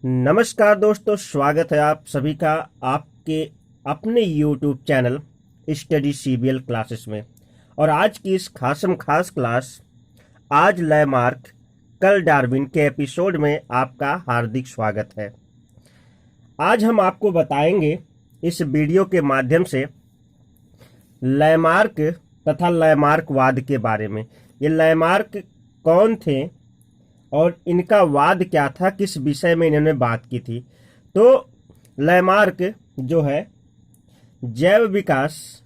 नमस्कार दोस्तों, स्वागत है आप सभी का आपके अपने YouTube channel study CBL classes में। और आज की इस खासम खास क्लास आज लैमार्क कल डार्विन के एपिसोड में आपका हार्दिक स्वागत है। आज हम आपको बताएंगे इस वीडियो के माध्यम से लैमार्क तथा लैमार्कवाद के बारे में। ये लैमार्क कौन थे और इनका वाद क्या था, किस विषय में इन्होंने बात की थी। तो लैमार्क जो है जैव विकास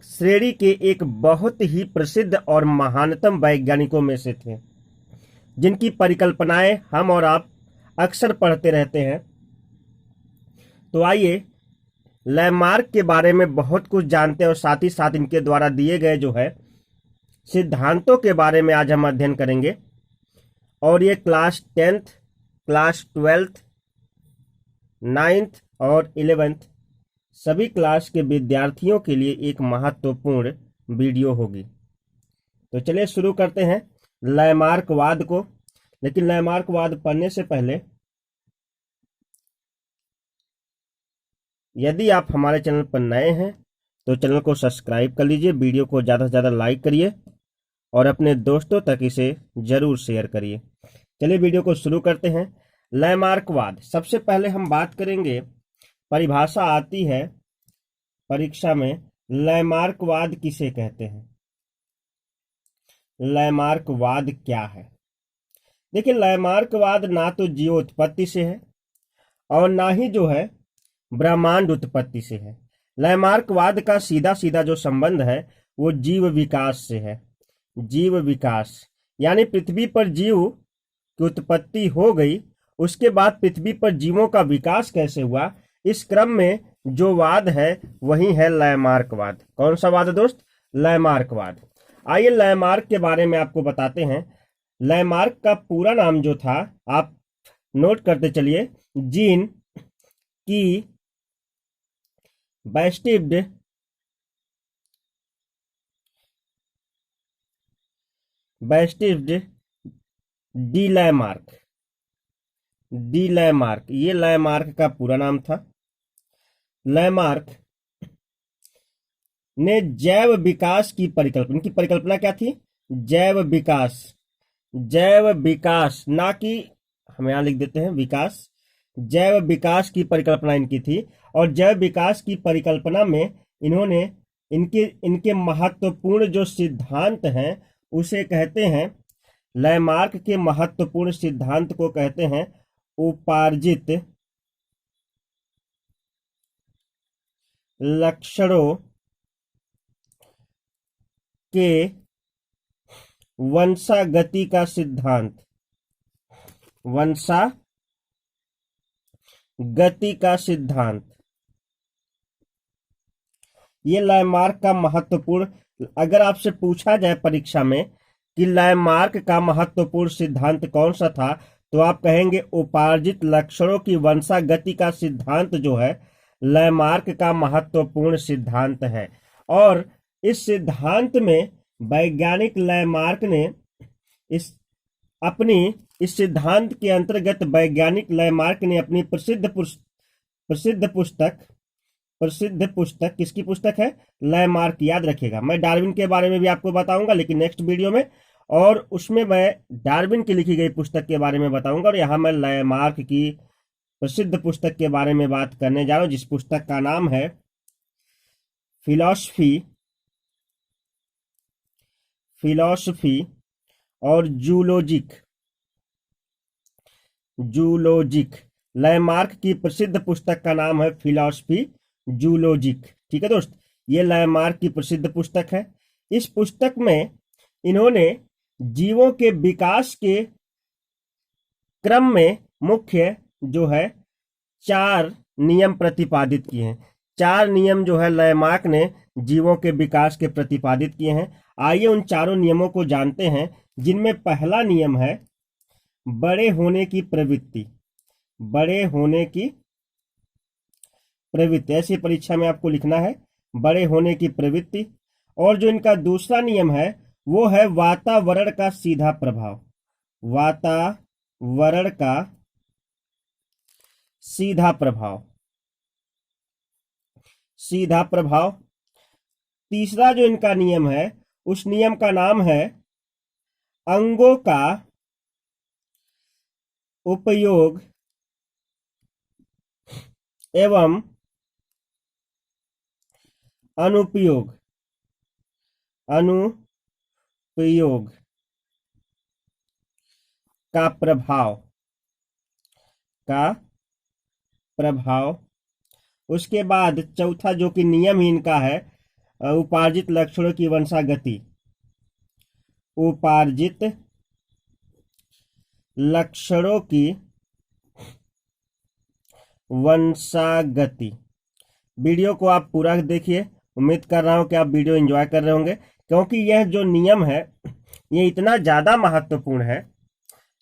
श्रेणी के एक बहुत ही प्रसिद्ध और महानतम वैज्ञानिकों में से थे, जिनकी परिकल्पनाएं हम और आप अक्सर पढ़ते रहते हैं। तो आइए लैमार्क के बारे में बहुत कुछ जानते हैं और साथ ही साथ इनके द्वारा दिए गए जो है सिद्धांतों के बारे में आज हम अध्ययन करेंगे। और ये class 10th, class 12th, 9th और 11th सभी क्लास के विद्यार्थियों के लिए एक महत्वपूर्ण वीडियो होगी। तो चलिए शुरू करते हैं लैमार्कवाद को। लेकिन लैमार्कवाद पढ़ने से पहले यदि आप हमारे चैनल पर नए हैं तो चैनल को सब्सक्राइब कर लीजिए, वीडियो को ज़्यादा से ज़्यादा लाइक करिए और अपने दोस्तों तक इसे जरूर शेयर करिए। चलिए वीडियो को शुरू करते हैं। लैमार्कवाद, सबसे पहले हम बात करेंगे, परिभाषा आती है परीक्षा में, लैमार्कवाद किसे कहते हैं, लैमार्कवाद क्या है। देखिए, लैमार्कवाद ना तो जीवोत्पत्ति से है और ना ही जो है ब्रह्मांड उत्पत्ति से है। लैमार्कवाद का सीधा सीधा जो संबंध है वो जीव विकास से है। जीव विकास यानी पृथ्वी पर जीव की उत्पत्ति हो गई, उसके बाद पृथ्वी पर जीवों का विकास कैसे हुआ, इस क्रम में जो वाद है वही है लैमार्कवाद। कौन सा वाद है दोस्त? लैमार्कवाद। आइए लैमार्क के बारे में आपको बताते हैं। लैमार्क का पूरा नाम जो था आप नोट करते चलिए, जीन की बैस्टिब्ड डी लैमार्क। डी लैमार्क, ये लैमार्क का पूरा नाम था। लैमार्क ने जैव विकास की परिकल्पना, इनकी परिकल्पना क्या थी? जैव विकास। जैव विकास, ना कि हम यहां लिख देते हैं विकास, जैव विकास की परिकल्पना इनकी थी। और जैव विकास की परिकल्पना में इन्होंने इनके महत्वपूर्ण जो सिद्धांत हैं उसे कहते हैं, लैमार्क के महत्वपूर्ण सिद्धांत को कहते हैं उपार्जित लक्षणों के वंशागति का सिद्धांत। वंशागति का सिद्धांत, ये लैमार्क का महत्वपूर्ण, अगर आपसे पूछा जाए परीक्षा में कि लैमार्क का महत्वपूर्ण सिद्धांत कौन सा था, तो आप कहेंगे उपार्जित लक्षणों की वंशागति का सिद्धांत जो है लैमार्क का महत्वपूर्ण सिद्धांत है। और इस सिद्धांत में वैज्ञानिक लैमार्क ने इस सिद्धांत के अंतर्गत वैज्ञानिक लैमार्क ने अपनी प्रसिद्ध पुस्तक, किसकी पुस्तक है? लैमार्क। याद रखिएगा, मैं डार्विन के बारे में भी आपको बताऊंगा लेकिन नेक्स्ट वीडियो में, और उसमें मैं डार्विन की लिखी गई पुस्तक के बारे में बताऊंगा। और यहाँ मैं लैमार्क की प्रसिद्ध पुस्तक के बारे में बात करने जा रहा हूं, जिस पुस्तक का नाम है फिलॉसफी और जूलॉजिक। लैमार्क की प्रसिद्ध पुस्तक का नाम है फिलॉसफी जूलॉजिक। ठीक है दोस्त, ये लैमार्क की प्रसिद्ध पुस्तक है। इस पुस्तक में इन्होंने जीवों के विकास के क्रम में मुख्य जो है 4 नियम प्रतिपादित किए हैं। 4 नियम जो है लैमार्क ने जीवों के विकास के प्रतिपादित किए हैं। आइए उन चारों नियमों को जानते हैं, जिनमें पहला नियम है बड़े होने की प्रवृत्ति। बड़े होने की प्रवृत्ति, ऐसी परीक्षा में आपको लिखना है, बड़े होने की प्रवृत्ति। और जो इनका दूसरा नियम है वो है वातावरण का सीधा प्रभाव। वरण का सीधा प्रभाव। सीधा प्रभाव। तीसरा जो इनका नियम है, उस नियम का नाम है अंगों का उपयोग एवं अनुपयोग। अनुपयोग का प्रभाव। का प्रभाव। उसके बाद चौथा जो कि नियम ही इनका है, उपार्जित लक्षणों की वंशागति। उपार्जित लक्षणों की वंशागति। वीडियो को आप पूरा देखिए, उम्मीद कर रहा हूं कि आप वीडियो एंजॉय कर रहे होंगे, क्योंकि यह जो नियम है ये इतना ज्यादा महत्वपूर्ण है।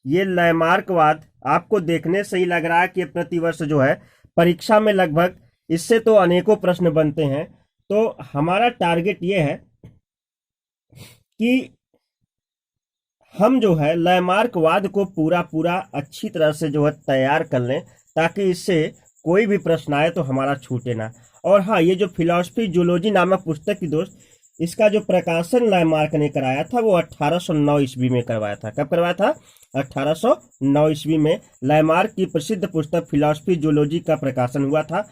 ये लैमार्कवाद आपको देखने से ही लग रहा है कि प्रतिवर्ष जो है परीक्षा में लगभग इससे तो अनेकों प्रश्न बनते हैं। तो हमारा टारगेट ये है कि हम जो है लैमार्कवाद को पूरा अच्छी तरह से जो है तैयार कर लें, ताकि इससे कोई भी प्रश्न आए तो हमारा छूटे ना। और हाँ, ये जो फिलॉसफी जूलॉजी नामक पुस्तक की दोस्त, इसका जो प्रकाशन लैमार्क ने कराया था वो 1809 ईस्वी में करवाया था। कब करवाया था? 1809 ईस्वी में लैमार्क की प्रसिद्ध पुस्तक फिलॉसफी जूलॉजी का प्रकाशन हुआ था।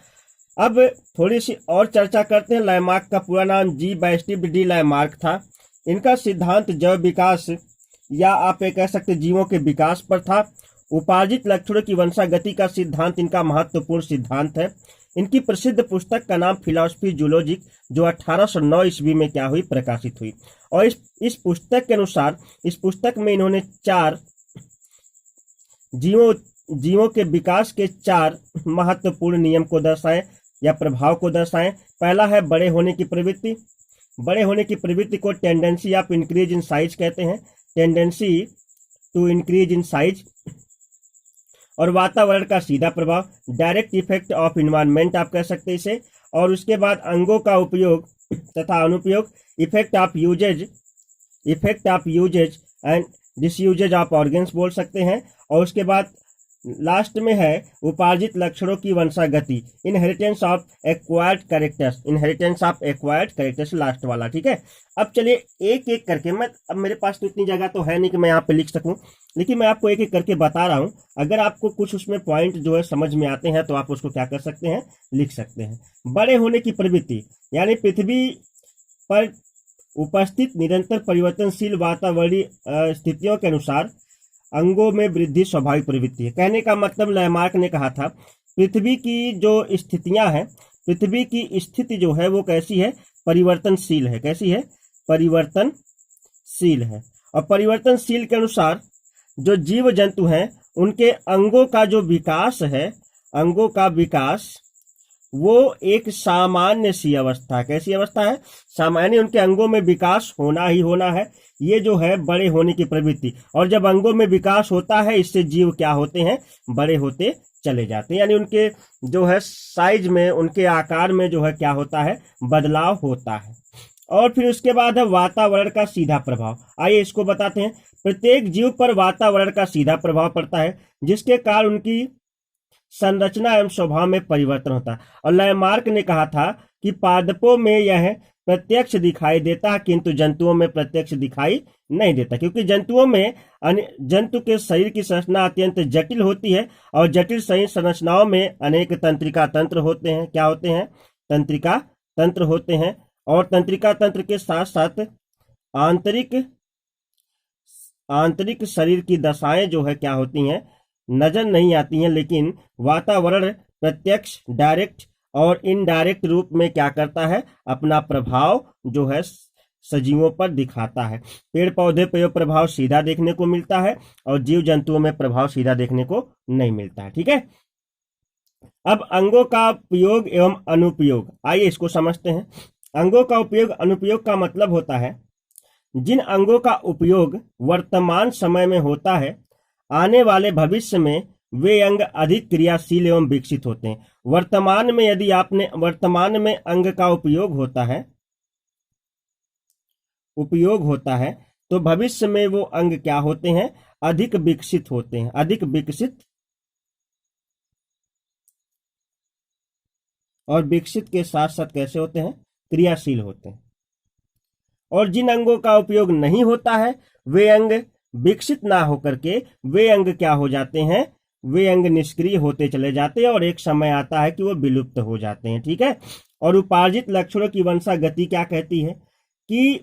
अब थोड़ी सी और चर्चा करते हैं। लैमार्क का पूरा नाम जी बैस्टिब डी लैमार्क था। इनका सिद्धांत जैव विकास या आप ये कह सकते जीवों के विकास पर था। उपार्जित लक्षणों की वंशागति का सिद्धांत इनका महत्वपूर्ण सिद्धांत है। इनकी प्रसिद्ध पुस्तक का नाम फिलॉसफी जूलॉजिक, जो 1809 ईस्वी में क्या हुई? प्रकाशित हुई। और इस पुस्तक के अनुसार, इस पुस्तक में इन्होंने 4 जीवों के विकास के 4 महत्वपूर्ण नियम को दर्शाए या प्रभाव को दर्शाए। पहला है बड़े होने की प्रवृत्ति। बड़े होने की प्रवृत्ति को tendency of increase in size कहते हैं। Tendency to increase in size. और वातावरण का सीधा प्रभाव, डायरेक्ट इफेक्ट ऑफ इन्वायरमेंट आप कह सकते हैं इसे। और उसके बाद अंगों का उपयोग तथा अनुपयोग, effect of usages and disusages of organs बोल सकते हैं। और उसके बाद लास्ट में है उपार्जित लक्षणों की वंशागति, inheritance of acquired characters. Inheritance of acquired characters last वाला, ठीक है। अब चलिए एक एक करके, अब मेरे पास तो इतनी जगह तो है नहीं कि मैं यहाँ पे लिख सकूं, लेकिन मैं आपको एक एक करके बता रहा हूं। अगर आपको कुछ उसमें पॉइंट जो है समझ में आते हैं तो आप उसको क्या कर सकते हैं? लिख सकते हैं। बड़े होने की प्रवृत्ति यानी पृथ्वी पर उपस्थित निरंतर परिवर्तनशील वातावरणीय स्थितियों के अनुसार अंगों में वृद्धि स्वाभाविक प्रवृत्ति है। कहने का मतलब लैमार्क ने कहा था पृथ्वी की जो स्थितियां हैं, पृथ्वी की स्थिति जो है वो कैसी है? परिवर्तनशील है। कैसी है? परिवर्तनशील है। और परिवर्तनशील के अनुसार जो जीव जंतु हैं उनके अंगों का जो विकास है, अंगों का विकास वो एक सामान्य सी अवस्था। कैसी अवस्था है? सामान्य। उनके अंगों में विकास होना ही होना है। ये जो है बड़े होने की प्रवृत्ति। और जब अंगों में विकास होता है, इससे जीव क्या होते हैं? बड़े होते चले जाते हैं। यानी उनके जो है साइज में, उनके आकार में जो है क्या होता है? बदलाव होता है। और फिर उसके बाद है वातावरण का सीधा प्रभाव। आइए इसको बताते हैं। प्रत्येक जीव पर वातावरण का सीधा प्रभाव पड़ता है, जिसके कारण उनकी संरचना एवं स्वभाव में परिवर्तन होता है। और लैमार्क ने कहा था कि पादपों में यह प्रत्यक्ष दिखाई देता है, किंतु जंतुओं में प्रत्यक्ष दिखाई नहीं देता, क्योंकि जंतुओं में जंतु के शरीर की संरचना अत्यंत जटिल होती है। और जटिल शरीर संरचनाओं में अनेक तंत्रिका तंत्र होते हैं। क्या होते हैं? तंत्रिका तंत्र होते हैं। और तंत्रिका तंत्र के साथ साथ आंतरिक शरीर की दशाएं जो है क्या होती हैं? नजर नहीं आती हैं, लेकिन वातावरण प्रत्यक्ष, डायरेक्ट और इनडायरेक्ट रूप में क्या करता है? अपना प्रभाव जो है सजीवों पर दिखाता है। पेड़ पौधे पर यह प्रभाव सीधा देखने को मिलता है और जीव जंतुओं में प्रभाव सीधा देखने को नहीं मिलता है। ठीक है। अब अंगों का उपयोग एवं अनुपयोग, आइए इसको समझते हैं। अंगों का उपयोग अनुपयोग का मतलब होता है जिन अंगों का उपयोग वर्तमान समय में होता है, आने वाले भविष्य में वे अंग अधिक क्रियाशील एवं विकसित होते हैं। वर्तमान में यदि आपने वर्तमान में अंग का उपयोग होता है तो भविष्य में वो अंग क्या होते हैं? अधिक विकसित होते हैं, अधिक विकसित, और विकसित के साथ साथ कैसे होते हैं, क्रियाशील होते हैं। और जिन अंगों का उपयोग नहीं होता है वे अंग विकसित ना होकर के वे अंग क्या हो जाते हैं, वे अंग निष्क्रिय होते चले जाते हैं और एक समय आता है कि वो विलुप्त हो जाते हैं। ठीक है। और उपार्जित लक्षणों की वंशागति क्या कहती है कि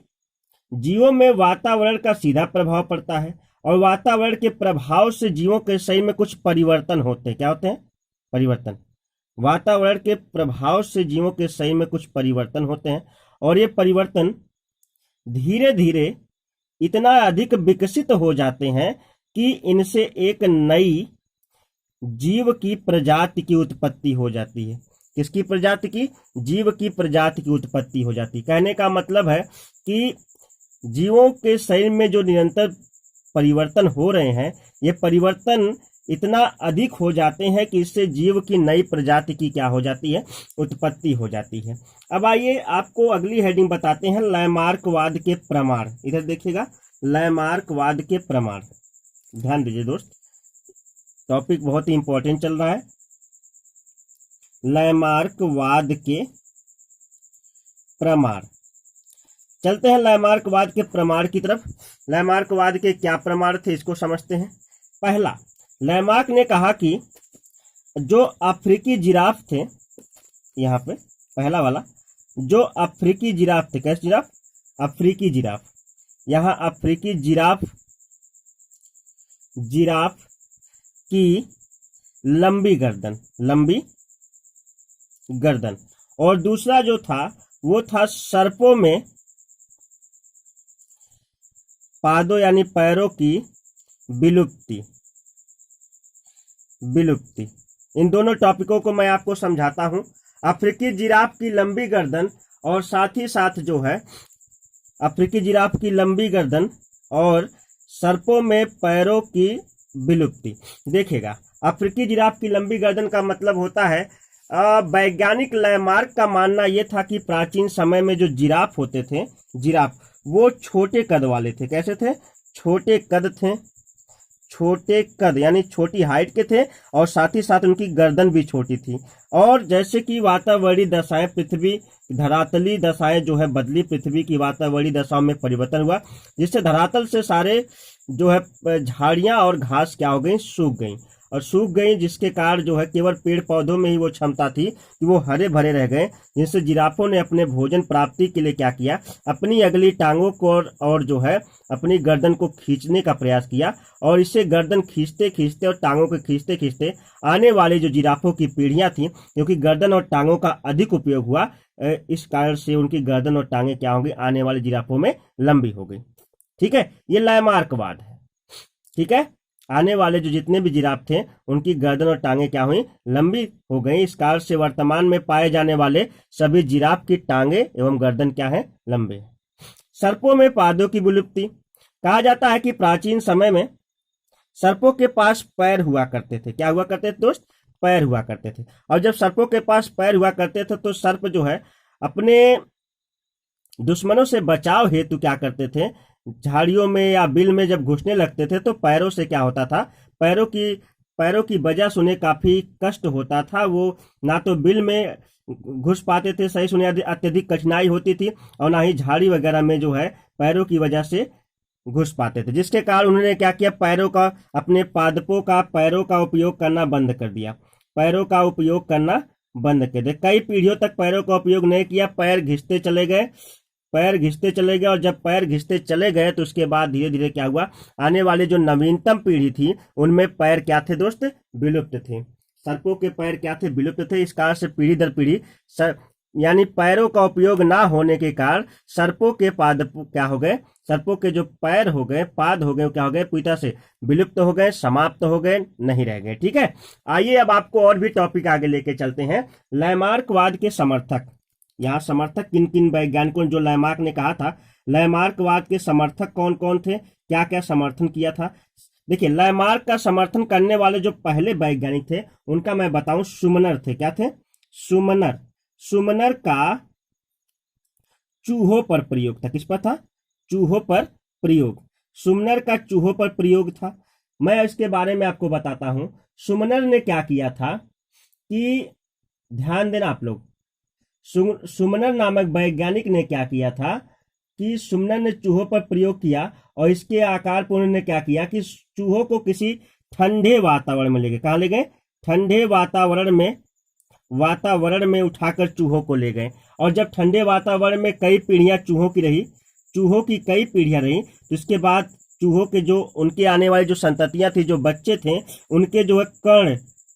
जीवों में वातावरण का सीधा प्रभाव पड़ता है और वातावरण के प्रभाव से जीवों के शरीर में कुछ परिवर्तन होते हैं। क्या होते हैं, परिवर्तन। वातावरण के प्रभाव से जीवों के शरीर में कुछ परिवर्तन होते हैं और ये परिवर्तन धीरे धीरे इतना अधिक विकसित हो जाते हैं कि इनसे एक नई जीव की प्रजाति की उत्पत्ति हो जाती है। किसकी प्रजाति की, जीव की प्रजाति की उत्पत्ति हो जाती है। कहने का मतलब है कि जीवों के शरीर में जो निरंतर परिवर्तन हो रहे हैं, ये परिवर्तन इतना अधिक हो जाते हैं कि इससे जीव की नई प्रजाति की क्या हो जाती है, उत्पत्ति हो जाती है। अब आइए आपको अगली हेडिंग बताते हैं, लैमार्कवाद के प्रमाण। इधर देखिएगा, लैमार्कवाद के प्रमाण। ध्यान दीजिए दोस्त, टॉपिक बहुत ही इंपॉर्टेंट चल रहा है। लैमार्कवाद के प्रमाण। चलते हैं लैमार्कवाद के प्रमाण की तरफ। लैमार्कवाद के क्या प्रमाण थे इसको समझते हैं। पहला, लैमार्क ने कहा कि जो अफ्रीकी जिराफ थे, यहाँ पे पहला वाला, जो अफ्रीकी जिराफ थे, कैसे जिराफ, अफ्रीकी जिराफ, यहाँ अफ्रीकी जिराफ की लंबी गर्दन, लंबी गर्दन, और दूसरा जो था वो था सर्पों में पादों यानी पैरों की विलुप्ति। इन दोनों टॉपिकों को मैं आपको समझाता हूं। अफ्रीकी जिराफ की लंबी गर्दन और साथ ही साथ जो है अफ्रीकी जिराफ की लंबी गर्दन और सर्पों में पैरों की विलुप्ति। देखिएगा, अफ्रीकी जिराफ की लंबी गर्दन का मतलब होता है, वैज्ञानिक लैमार्क का मानना यह था कि प्राचीन समय में जो जिराफ होते थे, जिराफ वो छोटे कद वाले थे। कैसे थे, छोटे कद थे, छोटे कद यानी छोटी हाइट के थे और साथ ही साथ उनकी गर्दन भी छोटी थी। और जैसे कि वातावरणीय दशाएं, पृथ्वी धरातली दशाएं जो है बदली, पृथ्वी की वातावरणीय दशाओं में परिवर्तन हुआ, जिससे धरातल से सारे जो है झाड़ियां और घास क्या हो गई, सूख गई, और सूख गई, जिसके कारण जो है केवल पेड़ पौधों में ही वो क्षमता थी कि वो हरे भरे रह गए, जिससे जिराफों ने अपने भोजन प्राप्ति के लिए क्या किया, अपनी अगली टांगों को और जो है अपनी गर्दन को खींचने का प्रयास किया, और इससे गर्दन खींचते खींचते और टांगों को खींचते खींचते आने वाली जो जिराफों की पीढ़ियां थी, क्योंकि गर्दन और टांगों का अधिक उपयोग हुआ, इस कारण से उनकी गर्दन और टांगे क्या होंगी, आने वाली जिराफों में लंबी हो गई। ठीक है, ये लैमार्कवाद है। ठीक है, आने वाले जो जितने भी जिराफ थे उनकी गर्दन और टांगे क्या हुई, लंबी हो गई। इस कारण से वर्तमान में पाए जाने वाले सभी जिराफ की टांगे एवं गर्दन क्या है, लंबे। सर्पों में पादों की विलुप्ति। कहा जाता है कि प्राचीन समय में सर्पों के पास पैर हुआ करते थे। क्या हुआ करते थे दोस्त, पैर हुआ करते थे। और जब सर्पों के पास पैर हुआ करते थे तो सर्प जो है अपने दुश्मनों से बचाव हेतु क्या करते थे, झाड़ियों में या बिल में जब घुसने लगते थे तो पैरों से क्या होता था, पैरों की वजह से उन्हें काफी कष्ट होता था। वो ना तो बिल में घुस पाते थे, सही सुने, अत्यधिक कठिनाई होती थी, और ना ही झाड़ी वगैरह में जो है पैरों की वजह से घुस पाते थे, जिसके कारण उन्होंने क्या किया, पैरों का, अपने पादपों का, पैरों का उपयोग करना बंद कर दिया। पैरों का उपयोग करना बंद कर दिया। कई पीढ़ियों तक पैरों का उपयोग नहीं किया, पैर घिसते चले गए, पैर घिसते चले गए, और जब पैर घिसते चले गए तो उसके बाद धीरे धीरे क्या हुआ, आने वाली जो नवीनतम पीढ़ी थी उनमें पैर क्या थे दोस्त, विलुप्त थे। सर्पों के पैर क्या थे, विलुप्त थे। इस कारण से पीढ़ी दर पीढ़ी यानी पैरों का उपयोग ना होने के कारण सर्पों के पाद क्या हो गए, सर्पों के जो पैर हो गए, पाद हो गए, क्या हो गए, पूरी तरह से विलुप्त हो गए, समाप्त हो गए, नहीं रह गए। ठीक है, आइए अब आपको और भी टॉपिक आगे लेके चलते हैं। लैमार्कवाद के समर्थक। यहाँ समर्थक किन किन वैज्ञानिकों, जो लैमार्क ने कहा था, लैमार्कवाद के समर्थक कौन कौन थे, क्या क्या समर्थन किया था। देखिए, लैमार्क का समर्थन करने वाले जो पहले वैज्ञानिक थे उनका मैं बताऊं, सुमनर थे। क्या थे, सुमनर। सुमनर का चूहों पर प्रयोग था। किस पर था, चूहों पर प्रयोग। सुमनर का चूहों पर प्रयोग था। मैं इसके बारे में आपको बताता हूं। सुमनर ने क्या किया था कि, ध्यान देना आप लोग, सुमनर नामक वैज्ञानिक ने क्या किया था कि सुमनर ने चूहों पर प्रयोग किया और इसके आकार पर उन्होंने क्या किया कि चूहों को किसी ठंडे वातावरण में ले गए। कहाँ ले गए? ठंडे वातावरण में उठाकर चूहों को ले गए। और जब ठंडे वातावरण में कई पीढ़ियां चूहों की कई पीढ़ियां रही, तो इसके बाद चूहों के जो उनके आने वाली जो संततियां थी, जो बच्चे थे, उनके जो है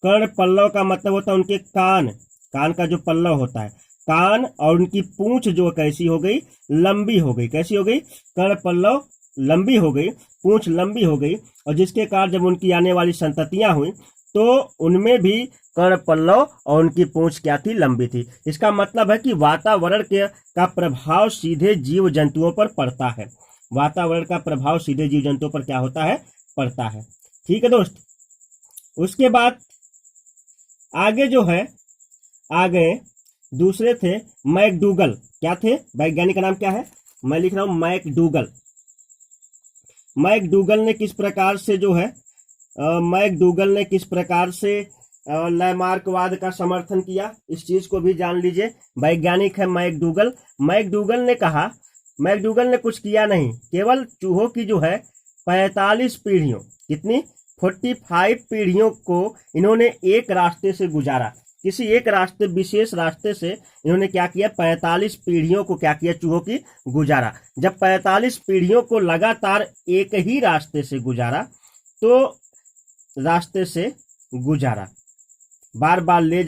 कर्ण पल्लव का मतलब होता है उनके कान का जो पल्लव होता है, कान और उनकी पूंछ जो कैसी हो गई? लंबी हो गई। कैसी हो गई? कर्ण पल्लव लंबी हो गई, पूंछ लंबी हो गई। और जिसके कारण जब उनकी आने वाली संततियां हुई तो उनमें भी कर्ण पल्लव और उनकी पूंछ क्या थी? लंबी थी। इसका मतलब है कि वातावरण का प्रभाव सीधे जीव जंतुओं पर पड़ता है। वातावरण का प्रभाव सीधे जीव जंतुओं पर क्या होता है? पड़ता है। ठीक है दोस्त। उसके बाद आगे जो है, आगे दूसरे थे मैकडूगल। क्या थे? वैज्ञानिक का नाम क्या है? मैं लिख रहा हूं मैकडूगल। मैकडूगल ने किस प्रकार से जो है लैमार्कवाद का समर्थन किया, इस चीज को भी जान लीजिए। वैज्ञानिक है मैकडूगल। मैकडूगल ने कुछ किया नहीं, केवल चूहों की जो है 45 पीढ़ियों, कितनी? 45 पीढ़ियों को इन्होंने एक रास्ते से गुजारा। किसी एक विशेष रास्ते से इन्होंने क्या किया? 45 पीढ़ियों को क्या किया? चूहों की गुजारा। जब 45 पीढ़ियों को लगातार एक ही रास्ते से गुजारा, बार बार ले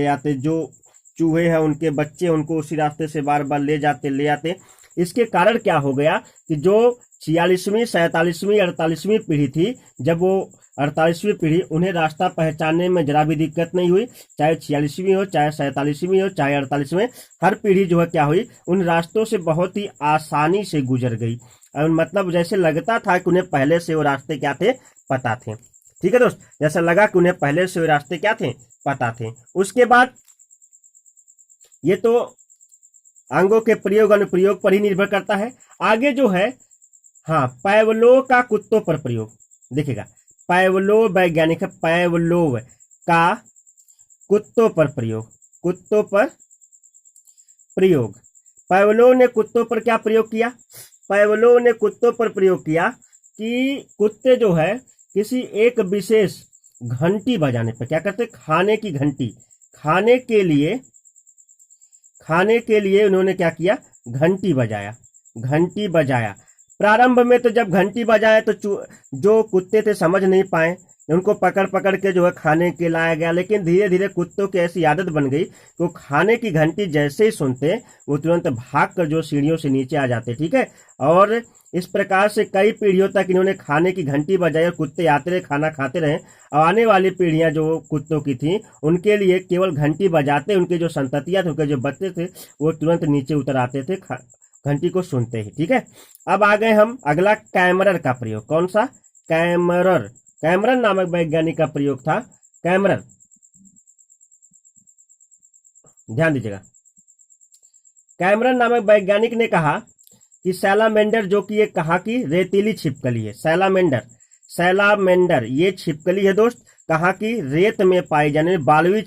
आते, जो चूहे हैं उनके बच्चे उनको उसी रास्ते से बार बार ले आते। इसके कारण क्या हो गया कि जो 46वीं, 47वीं, 48वीं पीढ़ी थी, जब वो 48वीं पीढ़ी, उन्हें रास्ता पहचानने में जरा भी दिक्कत नहीं हुई। चाहे 46वीं हो, चाहे 47वीं हो, चाहे 48वीं, हर पीढ़ी जो है क्या हुई? उन रास्तों से बहुत ही आसानी से गुजर गई। और मतलब जैसे लगता था कि उन्हें पहले से वो रास्ते क्या थे? पता थे। ठीक है दोस्त, जैसा लगा कि उन्हें पहले से वो रास्ते क्या थे? पता थे। उसके बाद ये तो अंगों के प्रयोग अनुप्रयोग पर ही निर्भर करता है। आगे जो है, हाँ, पावलोव का कुत्तों पर प्रयोग। देखिएगा, पावलोव वैज्ञानिक है, पावलोव का कुत्तों पर प्रयोग। पावलोव ने कुत्तों पर क्या प्रयोग किया? पावलोव ने कुत्तों पर प्रयोग किया कि कुत्ते जो है किसी एक विशेष घंटी बजाने पर क्या करते? खाने की घंटी, खाने के लिए उन्होंने क्या किया? घंटी बजाया। प्रारंभ में तो जब घंटी बजाए तो जो कुत्ते थे समझ नहीं पाए, उनको पकड़ के जो है खाने के लाया गया। लेकिन धीरे धीरे कुत्तों की ऐसी आदत बन गई कि वो खाने की घंटी जैसे ही सुनते वो तुरंत भाग कर जो सीढ़ियों से नीचे आ जाते। ठीक है। और इस प्रकार से कई पीढ़ियों तक इन्होंने खाने की घंटी बजाई और कुत्ते आते रहे, खाना खाते रहे। और आने वाली पीढ़ियां जो कुत्तों की थी, उनके लिए केवल घंटी बजाते उनके जो संततियां थे, उनके जो बच्चे थे, वो तुरंत नीचे उतर आते थे घंटी को सुनते ही। ठीक है। अब आ गए हम अगला, कैमरर का प्रयोग। कौन सा? कैमरर नामक वैज्ञानिक का प्रयोग था। कैमरर, ध्यान दीजिएगा, कैमरर नामक वैज्ञानिक ने कहा कि सैलामेंडर, जो कि एक कहा कि रेतीली छिपकली है, सैलामेंडर ये छिपकली है दोस्त, कहा कि रेत में पाई जाने बालुई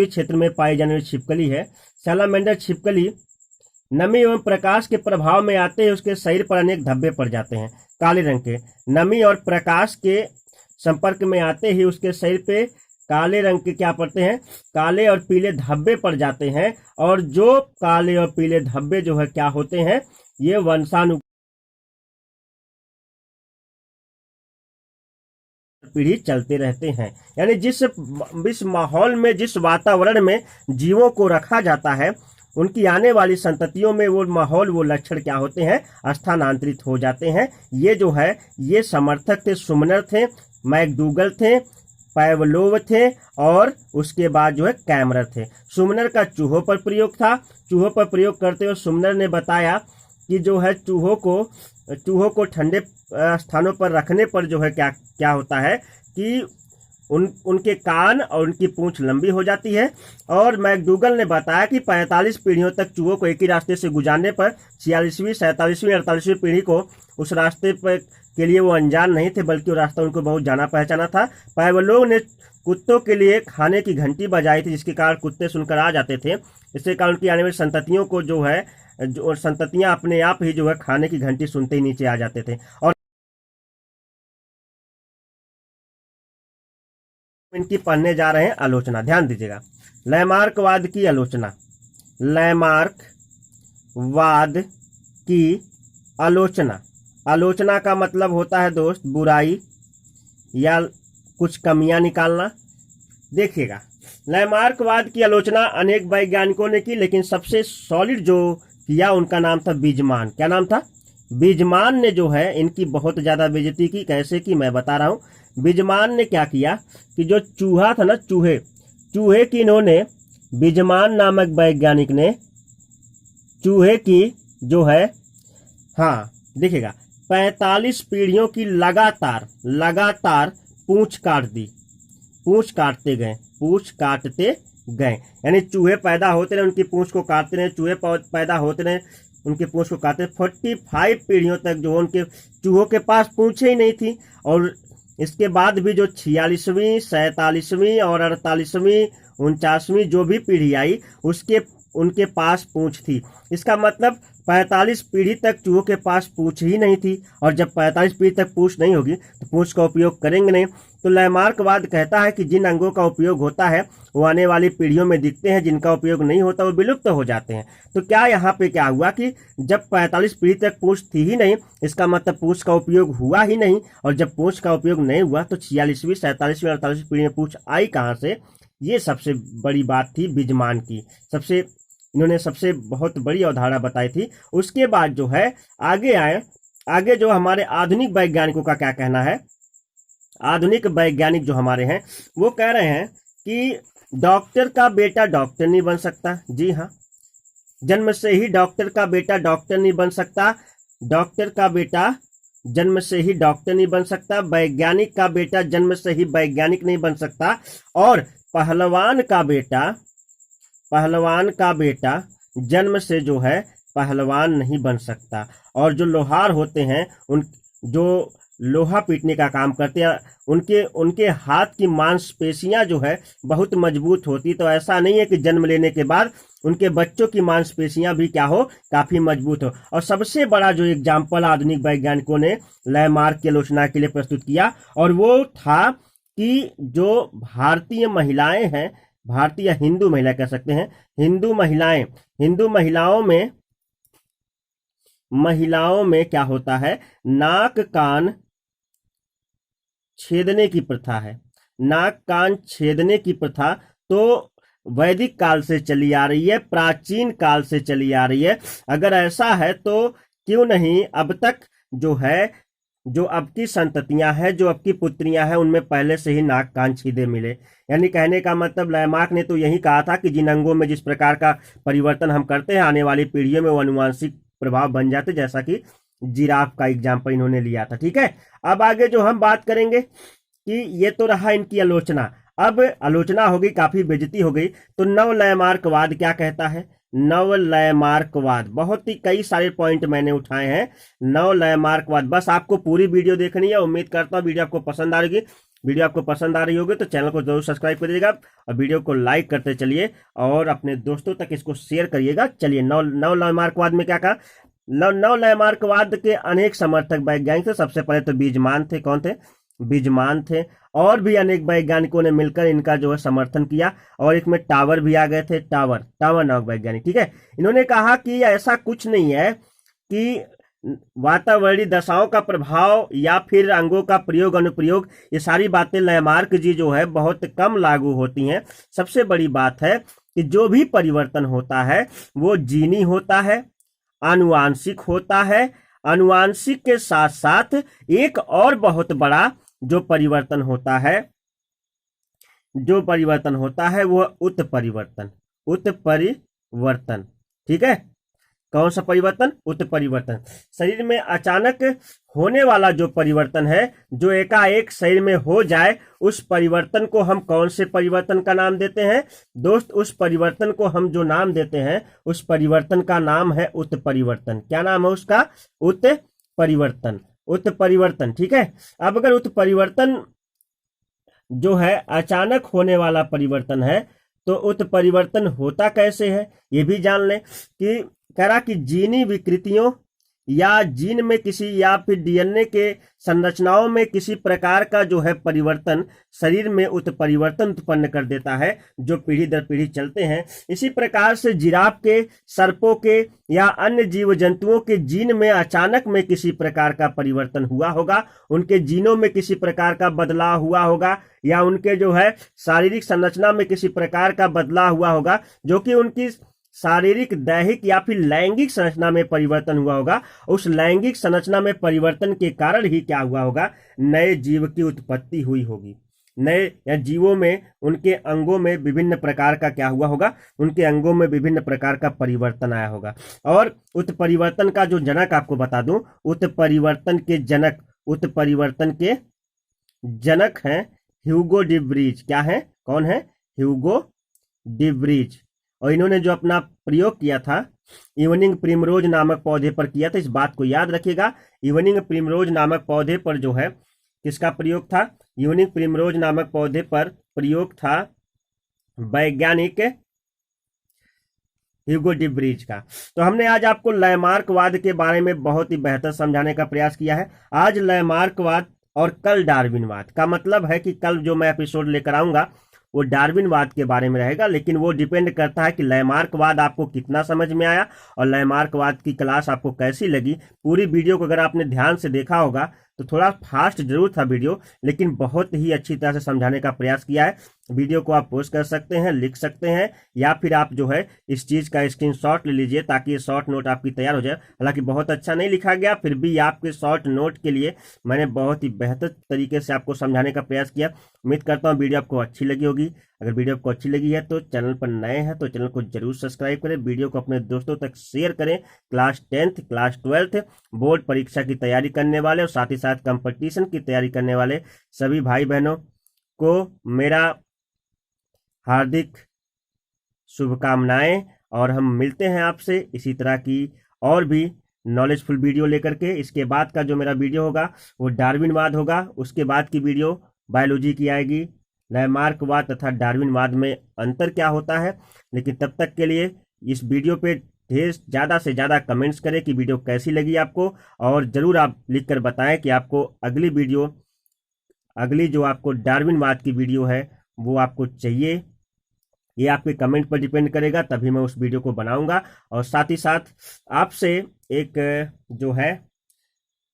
क्षेत्र में पाई जाने वाली छिपकली है। सैलामेंडर छिपकली नमी एवं प्रकाश के प्रभाव में आते ही उसके शरीर पर अनेक धब्बे पड़ जाते हैं, काले रंग के। नमी और प्रकाश के संपर्क में आते ही उसके शरीर पे काले रंग के क्या पड़ते हैं? काले और पीले धब्बे पड़ जाते हैं। और जो काले और पीले धब्बे जो है क्या होते हैं? ये वंशाणु पीढ़ी चलते रहते हैं। यानी जिस माहौल में, जिस वातावरण में जीवों को रखा जाता है, उनकी आने वाली संततियों में वो माहौल, वो लक्षण क्या होते हैं? स्थानांतरित हो जाते हैं। ये जो है, ये समर्थक थे, सुमनर थे, मैकडूगल थे, पावलोव थे, और उसके बाद जो है कैमरर थे। सुमनर का चूहों पर प्रयोग था। चूहों पर प्रयोग करते हुए सुमनर ने बताया कि जो है चूहों को ठंडे स्थानों पर रखने पर जो है क्या होता है कि उनके कान और उनकी पूंछ लंबी हो जाती है। और मैकडूगल ने बताया कि 45 पीढ़ियों तक चूहों को एक ही रास्ते से गुजारने पर 46वीं, 47वीं, 48वीं पीढ़ी को उस रास्ते पर के लिए वो अनजान नहीं थे, बल्कि वो रास्ता उनको बहुत जाना पहचाना था। पायवलों ने कुत्तों के लिए खाने की घंटी बजाई थी, जिसके कारण कुत्ते सुनकर आ जाते थे। इसके कारण उनकी आने वाली संततियों को जो है, जो संततियां अपने आप ही जो है खाने की घंटी सुनते ही नीचे आ जाते थे। और इनकी पढ़ने जा रहे हैं आलोचना, ध्यान दीजिएगा। लैमार्कवाद की आलोचना। लैमार्कवाद की आलोचना। आलोचना का मतलब होता है दोस्त बुराई या कुछ कमियां निकालना। देखिएगा, लैमार्कवाद की आलोचना अनेक वैज्ञानिकों ने की, लेकिन सबसे सॉलिड जो किया उनका नाम था बीजमान। क्या नाम था? बीजमान ने जो है इनकी बहुत ज्यादा बेइज्जती की। कैसे की मैं बता रहा हूं। बीजमान ने क्या किया कि जो चूहा था ना, चूहे की इन्होंने, बीजमान नामक वैज्ञानिक ने चूहे की जो है, हाँ देखिएगा, 45 पीढ़ियों की लगातार पूंछ काट दी। पूंछ काटते गए, यानी चूहे पैदा होते रहे, उनकी पूंछ को काटते रहे, चूहे पैदा होते रहे, उनकी पूंछ को काटते। 45 पीढ़ियों तक जो उनके चूहों के पास पूंछे ही नहीं थी। और इसके बाद भी जो 46वीं, 47वीं और 48वीं, 49वीं जो भी पीढ़ी आई, उनके पास पूंछ थी। इसका मतलब 45 पीढ़ी तक चूहों के पास पूंछ ही नहीं थी। और जब 45 पीढ़ी तक पूंछ नहीं होगी तो पूंछ का उपयोग करेंगे नहीं। तो लैमार्कवाद कहता है कि जिन अंगों का उपयोग होता है वो आने वाली पीढ़ियों में दिखते हैं, जिनका उपयोग नहीं होता वो विलुप्त हो जाते हैं। तो क्या यहाँ पे क्या हुआ कि जब 45 पीढ़ी तक पूंछ थी ही नहीं, इसका मतलब पूंछ का उपयोग हुआ ही नहीं। और जब पूंछ का उपयोग नहीं हुआ तो 46वीं, 47वीं और 48वीं पीढ़ी में पूंछ आई कहाँ से? ये सबसे बड़ी बात थी बीजमान की। इन्होंने सबसे बहुत बड़ी अवधारणा बताई थी। उसके बाद जो है आगे जो हमारे आधुनिक वैज्ञानिकों का क्या कहना है। आधुनिक वैज्ञानिक जो हमारे हैं वो कह रहे हैं कि डॉक्टर का बेटा डॉक्टर नहीं बन सकता। जी हाँ, जन्म से ही डॉक्टर का बेटा डॉक्टर नहीं बन सकता। डॉक्टर का बेटा जन्म से ही डॉक्टर नहीं बन सकता। वैज्ञानिक का बेटा जन्म से ही वैज्ञानिक नहीं बन सकता। और पहलवान का बेटा जन्म से जो है पहलवान नहीं बन सकता। और जो लोहार होते हैं, जो लोहा पीटने का काम करते हैं, उनके हाथ की मांसपेशियां जो है बहुत मजबूत होती। तो ऐसा नहीं है कि जन्म लेने के बाद उनके बच्चों की मांसपेशियां भी क्या हो, काफी मजबूत हो। और सबसे बड़ा जो एग्जाम्पल आधुनिक वैज्ञानिकों ने लैमार्क की आलोचना के लिए प्रस्तुत किया, और वो था कि जो भारतीय महिलाएं हैं, भारतीय हिंदू महिला कह सकते हैं, हिंदू महिलाओं में क्या होता है, नाक कान छेदने की प्रथा है। नाक कान छेदने की प्रथा तो वैदिक काल से चली आ रही है, प्राचीन काल से चली आ रही है। अगर ऐसा है तो क्यों नहीं अब तक जो है, जो अब की संततियां हैं, जो अब की पुत्रियां हैं, उनमें पहले से ही नाक कान छीदे मिले। यानी कहने का मतलब लैमार्क ने तो यही कहा था कि जिन अंगों में जिस प्रकार का परिवर्तन हम करते हैं, आने वाली पीढ़ियों में वो अनुवांशिक प्रभाव बन जाते, जैसा कि जिराफ का एग्जाम्पल इन्होंने लिया था। ठीक है, अब आगे जो हम बात करेंगे कि ये तो रहा इनकी आलोचना। अब आलोचना हो गई, काफी बेइज्जती हो गई, तो नव लैमार्कवाद क्या कहता है। नव लैमार्कवाद, बहुत ही कई सारे पॉइंट मैंने उठाए हैं। नव लैमार्कवाद, बस आपको पूरी वीडियो देखनी है। उम्मीद करता हूँ वीडियो आपको पसंद आ रही। वीडियो आपको पसंद आ रही होगी तो चैनल को जरूर सब्सक्राइब करिएगा और वीडियो को लाइक करते चलिए और अपने दोस्तों तक इसको शेयर करिएगा। चलिए, नव लैमार्कवाद में क्या कहा। नव लैमार्कवाद के अनेक समर्थक वैज्ञानिक थे। सबसे पहले तो बीजमान थे। कौन थे? बीजमान थे। और भी अनेक वैज्ञानिकों ने मिलकर इनका जो है समर्थन किया। और एक में टावर भी आ गए थे, टावर नामक वैज्ञानिक। ठीक है, इन्होंने कहा कि ऐसा कुछ नहीं है कि वातावरणीय दशाओं का प्रभाव या फिर अंगों का प्रयोग अनुप्रयोग, ये सारी बातें लैमार्क जी जो है बहुत कम लागू होती हैं। सबसे बड़ी बात है कि जो भी परिवर्तन होता है वो जीनी होता है, आनुवांशिक होता है। आनुवांशिक के साथ साथ एक और बहुत बड़ा जो परिवर्तन होता है वो उत्परिवर्तन। ठीक है, कौन सा परिवर्तन? उत्परिवर्तन। शरीर में अचानक होने वाला जो परिवर्तन है, जो एकाएक शरीर में हो जाए, उस परिवर्तन को हम कौन से परिवर्तन का नाम देते हैं दोस्त? उस परिवर्तन को हम जो नाम देते हैं, उस परिवर्तन का नाम है उत्परिवर्तन। क्या नाम है उसका? उत्परिवर्तन। उत्परिवर्तन, ठीक है। अब अगर उत्परिवर्तन जो है अचानक होने वाला परिवर्तन है, तो उत्परिवर्तन होता कैसे है ये भी जान लें। कि कह रहा कि जीनी विकृतियों या जीन में किसी या फिर डीएनए के संरचनाओं में किसी प्रकार का जो है परिवर्तन शरीर में उत्परिवर्तन उत्पन्न कर देता है, जो पीढ़ी दर पीढ़ी चलते हैं। इसी प्रकार से जिराफ के, सर्पों के या अन्य जीव जंतुओं के जीन में अचानक में किसी प्रकार का परिवर्तन हुआ होगा, उनके जीनों में किसी प्रकार का बदलाव हुआ होगा, या उनके जो है शारीरिक संरचना में किसी प्रकार का बदलाव हुआ होगा, जो कि उनकी शारीरिक, दैहिक या फिर लैंगिक संरचना में परिवर्तन हुआ होगा। उस लैंगिक संरचना में परिवर्तन के कारण ही क्या हुआ होगा? नए जीव की उत्पत्ति हुई होगी। नए या जीवों में, उनके अंगों में विभिन्न प्रकार का क्या हुआ होगा? उनके अंगों में विभिन्न प्रकार का परिवर्तन आया होगा। और उत्परिवर्तन का जो जनक आपको बता दूं, उत्परिवर्तन के जनक हैं ह्यूगो डिब्रीज। क्या है? कौन है? ह्यूगो डिब्रीज। और इन्होंने जो अपना प्रयोग किया था इवनिंग प्रिमरोज नामक पौधे पर किया था। इस बात को याद रखिएगा, इवनिंग प्रिमरोज नामक पौधे पर जो है किसका प्रयोग था? इवनिंग प्रिमरोज नामक पौधे पर प्रयोग था वैज्ञानिक ह्यूगो डिब्रीज का। तो हमने आज आपको लैमार्कवाद के बारे में बहुत ही बेहतर समझाने का प्रयास किया है। आज लैमार्कवाद और कल डार्विनवाद का मतलब है कि कल जो मैं एपिसोड लेकर आऊंगा वो डार्विनवाद के बारे में रहेगा, लेकिन वो डिपेंड करता है कि लैमार्कवाद आपको कितना समझ में आया और लैमार्कवाद की क्लास आपको कैसी लगी। पूरी वीडियो को अगर आपने ध्यान से देखा होगा तो थोड़ा फास्ट जरूर था वीडियो, लेकिन बहुत ही अच्छी तरह से समझाने का प्रयास किया है। वीडियो को आप पोस्ट कर सकते हैं, लिख सकते हैं, या फिर आप जो है इस चीज़ का स्क्रीनशॉट ले लीजिए ताकि ये शॉर्ट नोट आपकी तैयार हो जाए। हालांकि बहुत अच्छा नहीं लिखा गया, फिर भी आपके शॉर्ट नोट के लिए मैंने बहुत ही बेहतर तरीके से आपको समझाने का प्रयास किया। उम्मीद करता हूँ वीडियो आपको अच्छी लगी होगी। अगर वीडियो आपको अच्छी लगी है तो चैनल पर नए हैं तो चैनल को जरूर सब्सक्राइब करें, वीडियो को अपने दोस्तों तक शेयर करें। Class 10th, class 12th board परीक्षा की तैयारी करने वाले और साथ ही साथ कंपटीशन की तैयारी करने वाले सभी भाई बहनों को मेरा हार्दिक शुभकामनाएं। और हम मिलते हैं आपसे इसी तरह की और भी नॉलेजफुल वीडियो लेकर के। इसके बाद का जो मेरा वीडियो होगा वो डार्विनवाद होगा, उसके बाद की वीडियो बायोलॉजी की आएगी। लैमार्कवाद तथा डार्विनवाद में अंतर क्या होता है। लेकिन तब तक के लिए इस वीडियो पे ढेर ज़्यादा से ज़्यादा कमेंट्स करें कि वीडियो कैसी लगी आपको, और ज़रूर आप लिखकर बताएं कि आपको अगली जो आपको डार्विनवाद की वीडियो है वो आपको चाहिए। ये आपके कमेंट पर डिपेंड करेगा, तभी मैं उस वीडियो को बनाऊंगा। और साथ ही साथ आपसे एक जो है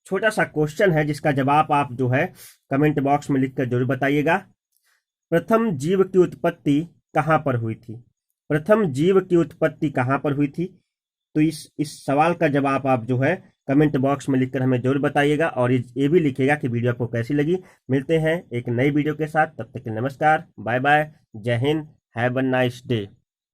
छोटा सा क्वेश्चन है जिसका जवाब आप जो है कमेंट बॉक्स में लिखकर जरूर बताइएगा। प्रथम जीव की उत्पत्ति कहाँ पर हुई थी? प्रथम जीव की उत्पत्ति कहाँ पर हुई थी? तो इस सवाल का जवाब आप जो है कमेंट बॉक्स में लिखकर हमें जरूर बताइएगा, और ये भी लिखिएगा कि वीडियो आपको कैसी लगी। मिलते हैं एक नई वीडियो के साथ, तब तक के नमस्कार, बाय बाय, जय Hind, have a nice day.